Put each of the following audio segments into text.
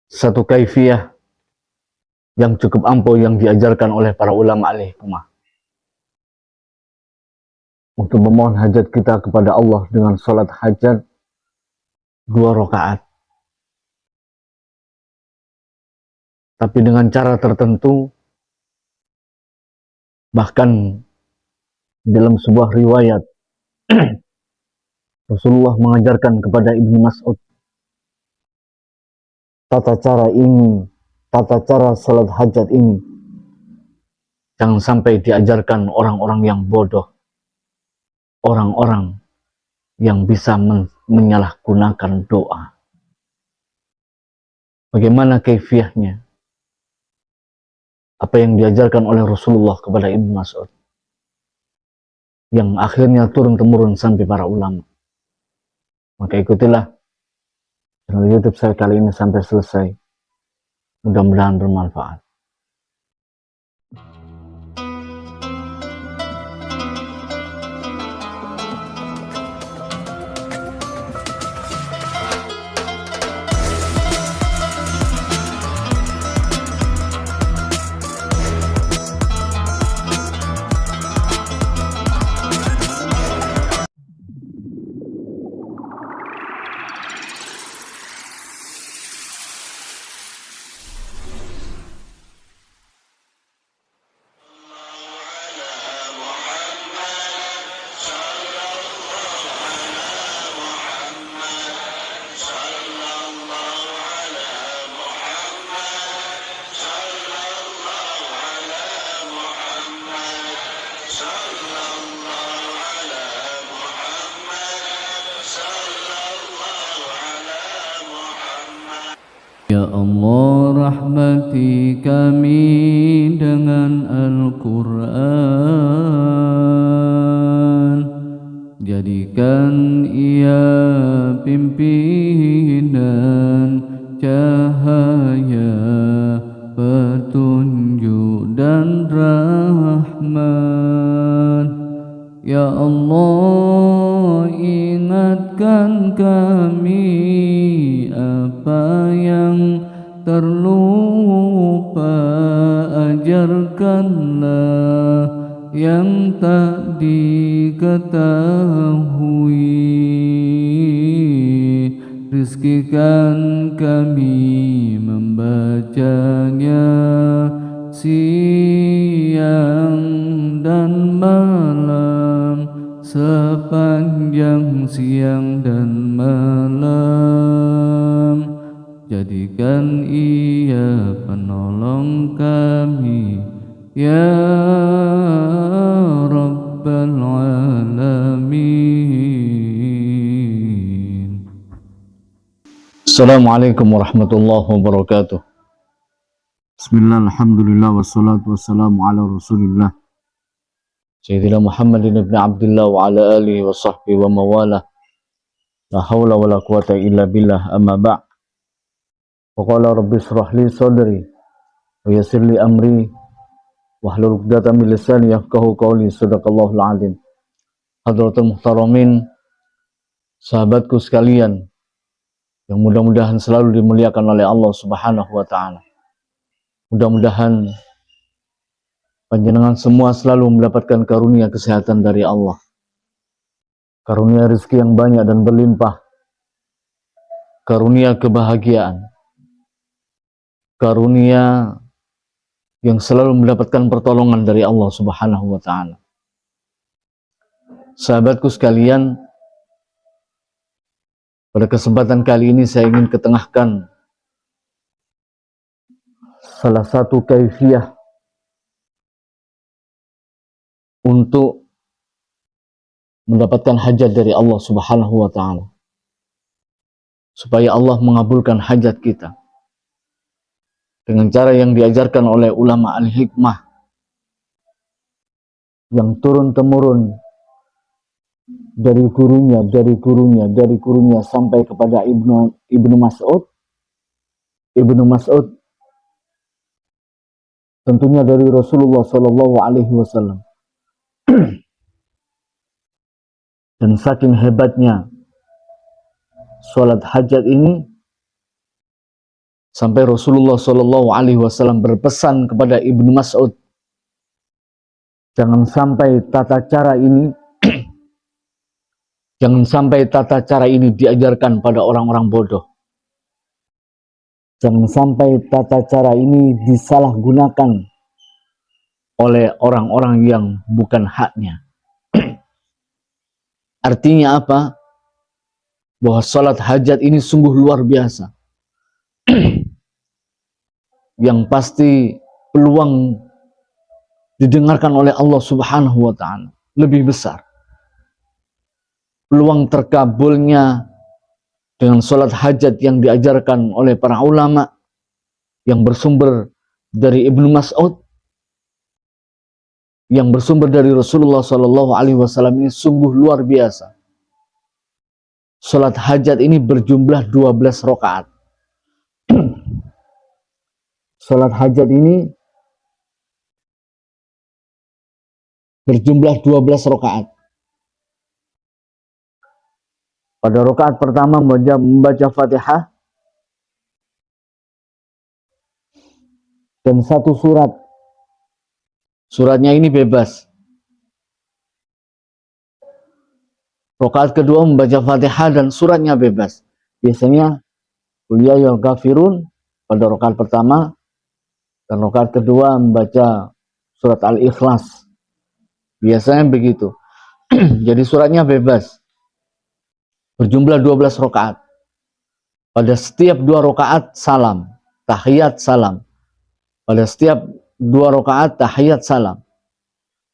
satu kaifiyah yang cukup ampuh yang diajarkan oleh para ulama al-hikmah untuk memohon hajat kita kepada Allah dengan sholat hajat 2 rakaat, tapi dengan cara tertentu. Bahkan dalam sebuah riwayat Rasulullah mengajarkan kepada Ibnu Mas'ud tata cara sholat hajat ini jangan sampai diajarkan orang-orang yang bodoh, orang-orang yang bisa menyalahgunakan doa. Bagaimana kaifiyahnya? Apa yang diajarkan oleh Rasulullah kepada Ibnu Mas'ud yang akhirnya turun-temurun sampai para ulama. Maka ikutilah channel YouTube saya kali ini sampai selesai. Mudah-mudahan bermanfaat. Ya Allah, rahmati kami dengan Al-Quran, jadikan ia pimpinan cahaya, petunjuk dan rahmat. Ya Allah, ingatkan kami apa yang terlupa, ajarkanlah yang tak diketahui, rizkikan kami membacanya siang dan malam, sepanjang siang dan malam. Jadikan ia penolong kami, ya Rabbal Alamin. Assalamualaikum warahmatullahi wabarakatuh. Bismillah, alhamdulillah, wassalatu wassalamu ala rasulillah Sayyidina Muhammadin ibn Abdullah wa ala alihi wa sahbihi wa mawalah. La hawla wa la quwata illa billah, amma ba' wa qala rabbi shrah li sadri wa yassir li amri wahlul 'uqdatam min lisani yafqahu qawli. Shadaqallahul azim. Hadratul muhtaramin, sahabatku sekalian yang mudah-mudahan selalu dimuliakan oleh Allah Subhanahu wa taala. Mudah-mudahan panjenengan semua selalu mendapatkan karunia kesehatan dari Allah, karunia rezeki yang banyak dan berlimpah, karunia kebahagiaan, karunia yang selalu mendapatkan pertolongan dari Allah Subhanahu wa taala. Sahabatku sekalian, pada kesempatan kali ini saya ingin ketengahkan salah satu kaifiyah untuk mendapatkan hajat dari Allah Subhanahu wa taala, supaya Allah mengabulkan hajat kita dengan cara yang diajarkan oleh ulama al-hikmah yang turun-temurun dari gurunya sampai kepada Ibnu Mas'ud. Ibnu Mas'ud tentunya dari Rasulullah Shallallahu Alaihi Wasallam. Dan saking hebatnya sholat hajat ini, Sampai Rasulullah Shallallahu Alaihi Wasallam berpesan kepada Ibnu Mas'ud, jangan sampai tata cara ini jangan sampai tata cara ini diajarkan pada orang-orang bodoh. Jangan sampai tata cara ini disalahgunakan oleh orang-orang yang bukan haknya. Artinya apa? Bahwa salat hajat ini sungguh luar biasa. Yang pasti peluang didengarkan oleh Allah Subhanahu wa Ta'ala lebih besar. Peluang terkabulnya dengan salat hajat yang diajarkan oleh para ulama yang bersumber dari Ibnu Mas'ud, yang bersumber dari Rasulullah Shallallahu Alaihi Wasallam ini sungguh luar biasa. Salat hajat ini berjumlah 12 rakaat. Salat hajat ini berjumlah 12 rakaat. Pada rakaat pertama membaca Fatihah dan satu surat. Suratnya ini bebas. Rakaat kedua membaca Fatihah dan suratnya bebas. Biasanya Qul ya ayyuhal kafirun pada rakaat pertama, dan rakaat kedua membaca surat Al-Ikhlas. Biasanya begitu. Jadi suratnya bebas. Berjumlah 12 rakaat. Pada setiap 2 rakaat salam, tahiyat salam. Pada setiap 2 rakaat tahiyat salam.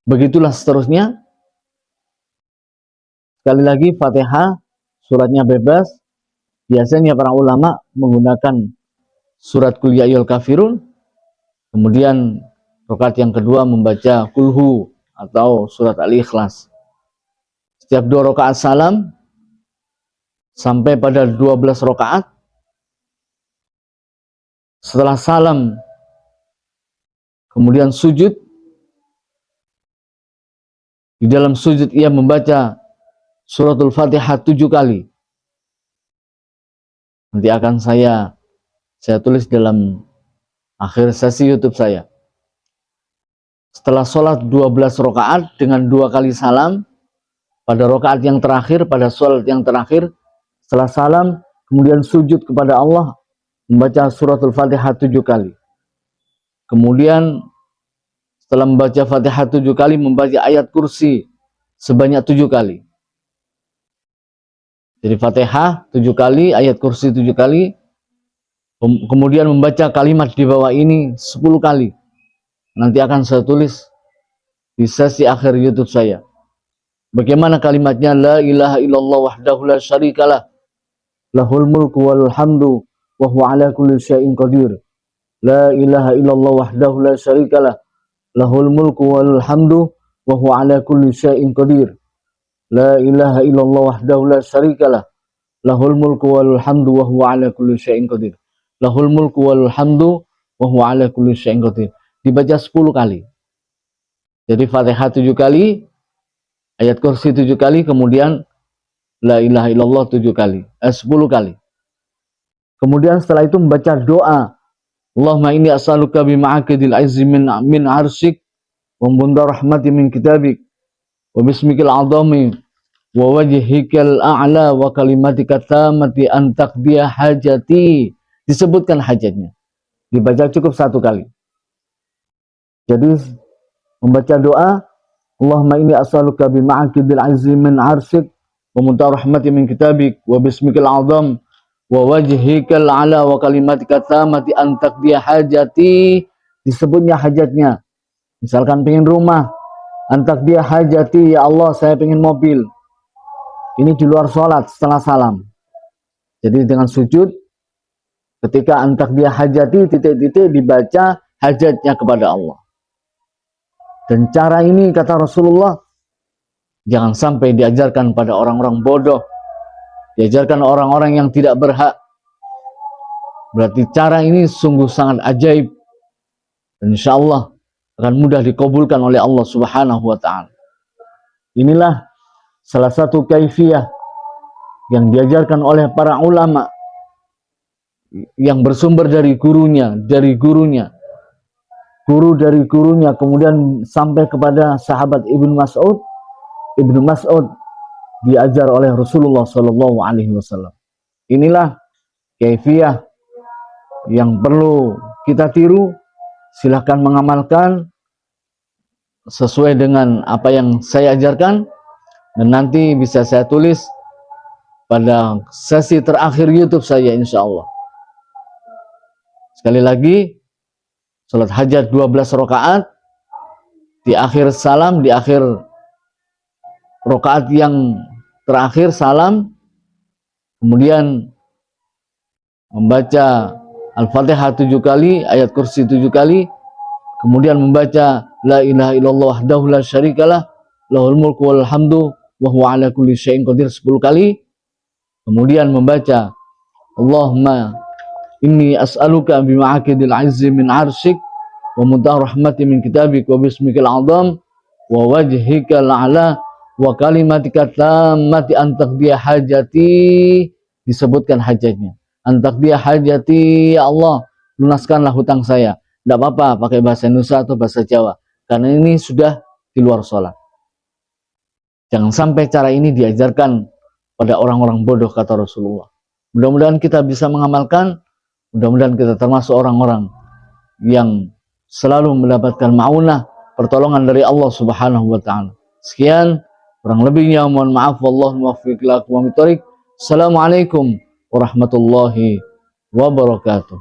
Begitulah seterusnya. Sekali lagi Fatihah, suratnya bebas. Biasanya para ulama menggunakan surat Qul ya ayyuhal kafirun. Kemudian rakaat yang kedua membaca Kulhu atau surat Al-Ikhlas. Setiap 2 rakaat salam sampai pada 12 rakaat. Setelah salam kemudian sujud. Di dalam sujud ia membaca suratul Fatihah 7 kali. Nanti akan saya tulis dalam akhir sesi YouTube saya. Setelah sholat 12 rakaat dengan 2 kali salam, pada rakaat yang terakhir, pada sholat yang terakhir, setelah salam, kemudian sujud kepada Allah, membaca suratul Fatihah 7 kali. Kemudian setelah membaca Fatihah 7 kali, membaca ayat kursi sebanyak 7 kali. Jadi Fatihah 7 kali, ayat kursi 7 kali, kemudian membaca kalimat di bawah ini 10 kali. Nanti akan saya tulis di sesi akhir YouTube saya. Bagaimana kalimatnya? La ilaha illallah wahdahu la syarikalah, lahul mulku wal hamdu wa huwa ala kulli syai'in qadir. La ilaha illallah wahdahu la syarikalah, lahul mulku wal hamdu wa huwa ala kulli syai'in qadir. La ilaha illallah wahdahu la syarikalah, lahul mulku wal hamdu wa huwa ala kulli syai'in qadir. Lahul mulku wal hamdu wa huwa ala kulli syai'in qadir. Dibaca 10 kali. Jadi Fatihah 7 kali, ayat kursi 7 kali, kemudian la ilaha illallah 7 kali, 10 kali. Kemudian setelah itu membaca doa, Allahumma inni as'aluka bima'akidil azzi min arsyik wa bunda rahmati min kitabik wa bismikil azami wa wajhikal a'la wa kalimatika tamati an taqdiya hajati. Disebutkan hajatnya. Dibaca cukup 1 kali. Jadi membaca doa, Allahumma inni as'aluka bima'akidil azzi min arsyik wa bunda rahmati min kitabik wa bismikil azam wa wajhikal a'la wa kalimatika tamati an taqdiya hajati. Disebutnya hajatnya. Misalkan pengen rumah, antak dia hajati, ya Allah saya pengen mobil. Ini di luar sholat setelah salam. Jadi dengan sujud, ketika antak dia hajati, titik-titik dibaca hajatnya kepada Allah. Dan cara ini kata Rasulullah, jangan sampai diajarkan pada orang-orang bodoh, diajarkan orang-orang yang tidak berhak. Berarti cara ini sungguh sangat ajaib. Dan insya Allah akan mudah dikabulkan oleh Allah Subhanahu wa Ta'ala. Inilah salah satu kaifiyah yang diajarkan oleh para ulama yang bersumber dari gurunya, guru dari gurunya, kemudian sampai kepada sahabat Ibnu Mas'ud. Ibnu Mas'ud diajar oleh Rasulullah Shallallahu Alaihi Wasallam. Inilah kaifiyah yang perlu kita tiru. Silahkan mengamalkan sesuai dengan apa yang saya ajarkan, dan nanti bisa saya tulis pada sesi terakhir YouTube saya, insya Allah. Sekali lagi, salat hajat 12 rakaat, di akhir salam, di akhir rakaat yang terakhir salam, kemudian membaca Al-Fatihah 7 kali, ayat kursi 7 kali, kemudian membaca la ilaha illallah wahdahu la syarikalah lahul mulku wal hamdu wa huwa ala kulli syai'in qadir 10 kali, kemudian membaca Allahumma inni as'aluka bima'akidil azzi min arsyik wa muntah rahmati min kitabik wa bismikal azam wa wajhikal a'la wa kalimatika tammati antaqdiya hajati. Disebutkan hajatnya, antaqdiya hajati, ya Allah lunaskanlah hutang saya. Tidak apa-apa pakai bahasa Indonesia atau bahasa Jawa, karena ini sudah di luar sholat. Jangan sampai cara ini diajarkan pada orang-orang bodoh, kata Rasulullah. Mudah-mudahan kita bisa mengamalkan, mudah-mudahan kita termasuk orang-orang yang selalu mendapatkan ma'unah, pertolongan dari Allah Subhanahu wa taala. Sekian, kurang lebihnya mohon maaf, wallahu muwaffiq ila aqwamit thoriq. Assalamualaikum warahmatullahi wabarakatuh.